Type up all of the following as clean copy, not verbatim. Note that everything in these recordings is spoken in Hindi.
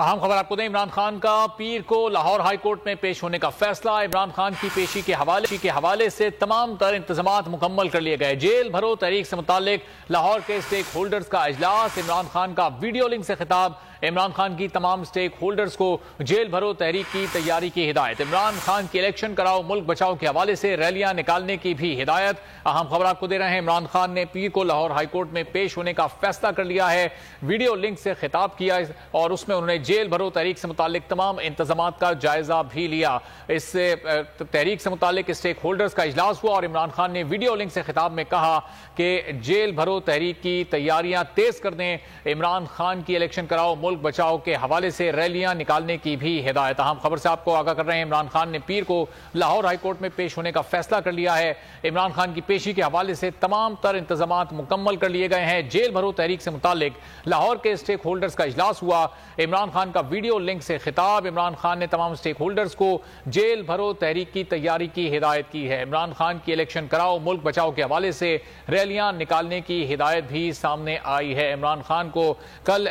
अहम खबर आपको दें, इमरान खान का पीर को लाहौर हाई कोर्ट में पेश होने का फैसला। इमरान खान की पेशी के हवाले से तमाम तर इंतजामात मुकम्मल कर लिए गए। जेल भरो तहरीक से मुतालिक लाहौर के स्टेक होल्डर्स का इजलास, इमरान खान का वीडियो लिंक से खिताब, इमरान खान की तमाम स्टेक होल्डर्स को जेल भरो तहरीक की तैयारी की हिदायत, इमरान खान की इलेक्शन कराओ मुल्क बचाओ के हवाले से रैलियां निकालने की भी हिदायत। अहम खबर आपको दे रहे हैं, इमरान खान ने पीर को लाहौर हाई कोर्ट में पेश होने का फैसला कर लिया है। वीडियो लिंक से खिताब किया और उसमें उन्होंने जेल भरो तहरीक से मुतालिक तमाम इंतजामात का जायजा भी लिया। इससे तहरीक से मुतालिक स्टेक होल्डर्स का इजलास हुआ और इमरान खान ने वीडियो लिंक से खिताब में कहा कि जेल भरो तहरीक की तैयारियां तेज कर दें, इमरान खान की इलेक्शन कराओ मुल्क बचाओ के हवाले से रैलियां निकालने की भी हिदायत। अहम खबर से आपको आगाह कर रहे हैं, इमरान खान ने पीर को लाहौर हाई कोर्ट में पेश होने का फैसला कर लिया है। इमरान खान की पेशी के हवाले से तमाम तर इंतजामात मुकम्मल कर लिए गए हैं। जेल भरो तहरीक से मुतालिक लाहौर के स्टेक होल्डर्स का इजलास हुआ, इमरान खान का वीडियो लिंक से खिताब, इमरान खान ने तमाम स्टेक होल्डर्स को जेल भरो तहरीक की तैयारी की हिदायत की है। इमरान खान की इलेक्शन कराओ मुल्क बचाओ के हवाले से रैलियां निकालने की हिदायत भी सामने आई है। इमरान खान को कल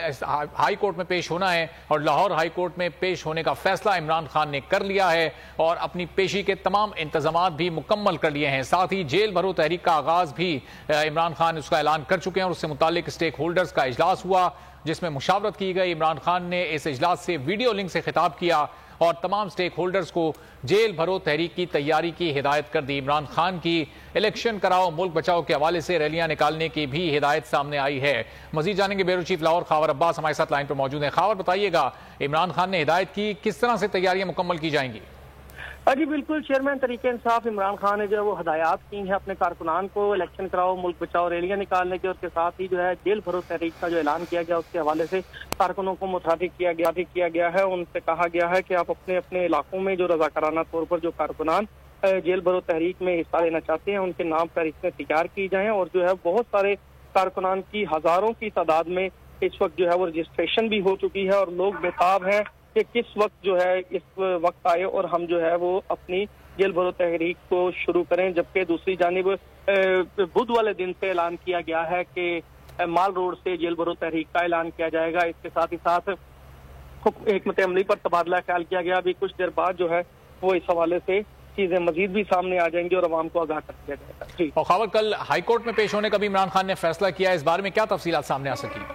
हाई कोर्ट में पेश होना है और लाहौर हाई कोर्ट में पेश होने का फैसला इमरान खान ने कर लिया है और अपनी पेशी के तमाम इंतजामात भी मुकम्मल कर लिए हैं। साथ ही जेल भरो तहरीक का आगाज भी इमरान खान उसका ऐलान कर चुके हैं और उससे मुतालिक स्टेक होल्डर्स का इजलास हुआ जिसमें मुशावरत की गई। इमरान खान ने इस इजलास से वीडियो लिंक से खिताब किया और तमाम स्टेक होल्डर्स को जेल भरो तहरीक की तैयारी की हिदायत कर दी। इमरान खान की इलेक्शन कराओ मुल्क बचाओ के हवाले से रैलियां निकालने की भी हिदायत सामने आई है। मजीद जानेंगे ब्यूरो चीफ लाहौर खावर अब्बास हमारे साथ लाइन पर मौजूद है। खावर, बताइएगा, इमरान खान ने हिदायत की, किस तरह से तैयारियां मुकम्मल की जाएंगी? जी बिल्कुल, चेयरमैन तरीके इंसाफ इमरान खान ने जो है वो हदायत की है अपने कारकुनान को इलेक्शन कराओ मुल्क बचाओ रैलियां निकालने की, और उसके साथ ही जो है जेल भरो तहरीक का जो ऐलान किया गया उसके हवाले से कारकुनों को मुतारिक किया गया है। उनसे कहा गया है कि आप अपने अपने इलाकों में जो रजाकाराना तौर पर जो कारकुनान जेल भरो तहरीक में हिस्सा लेना चाहते हैं उनके नाम फहरिस्तें तैयार की जाएं, और जो है बहुत सारे कारकुनान की हजारों की तादाद में इस वक्त जो है वो रजिस्ट्रेशन भी हो चुकी है और लोग बेताब हैं कि किस वक्त जो है इस वक्त आए और हम जो है वो अपनी जेल भरो तहरीक को शुरू करें। जबकि दूसरी जानिब बुध वाले दिन से ऐलान किया गया है कि माल रोड से जेल भरो तहरीक का ऐलान किया जाएगा। इसके साथ ही साथ हिकमत अमली पर तबादला ख्याल किया गया। अभी कुछ देर बाद जो है वो इस हवाले से चीजें मजीद भी सामने आ जाएंगी और अवाम को आगाह कर दिया जाएगा। जी, और खबर, कल हाईकोर्ट में पेश होने का भी इमरान खान ने फैसला किया, इस बारे में क्या तफसीलात सामने आ सकी?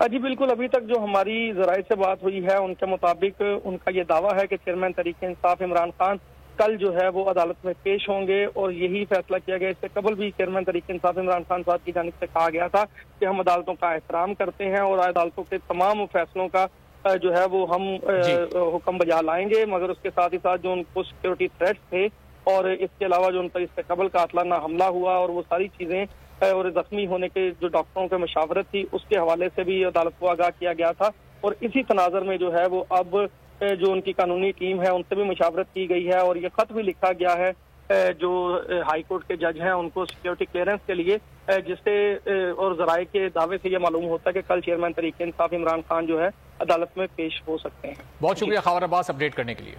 जी बिल्कुल, अभी तक जो हमारी जराये से बात हुई है उनके मुताबिक उनका ये दावा है कि चेयरमैन तरीके इंसाफ इमरान खान कल जो है वो अदालत में पेश होंगे और यही फैसला किया गया। इससे कबल भी चेयरमैन तरीके इंसाफ इमरान खान साहब की जानिब से कहा गया था कि हम अदालतों का एहतराम करते हैं और अदालतों के तमाम फैसलों का जो है वो हम हुक्म बजा लाएंगे, मगर उसके साथ ही साथ जो उनको सिक्योरिटी थ्रेट्स थे और इसके अलावा जो उन पर इससे कबल कातलाना हमला हुआ और वो सारी चीजें और जख्मी होने के जो डॉक्टरों की मशावरत थी उसके हवाले से भी अदालत को आगाह किया गया था। और इसी तनाजर में जो है वो अब जो उनकी कानूनी टीम है उनसे भी मशावरत की गई है और ये खत भी लिखा गया है जो हाई कोर्ट के जज हैं उनको सिक्योरिटी क्लियरेंस के लिए, जिससे और जराये के दावे से ये मालूम होता है कि कल चेयरमैन तरीके इंसाफ इमरान खान जो है अदालत में पेश हो सकते हैं। बहुत शुक्रिया खावर अब्बास अपडेट करने के लिए।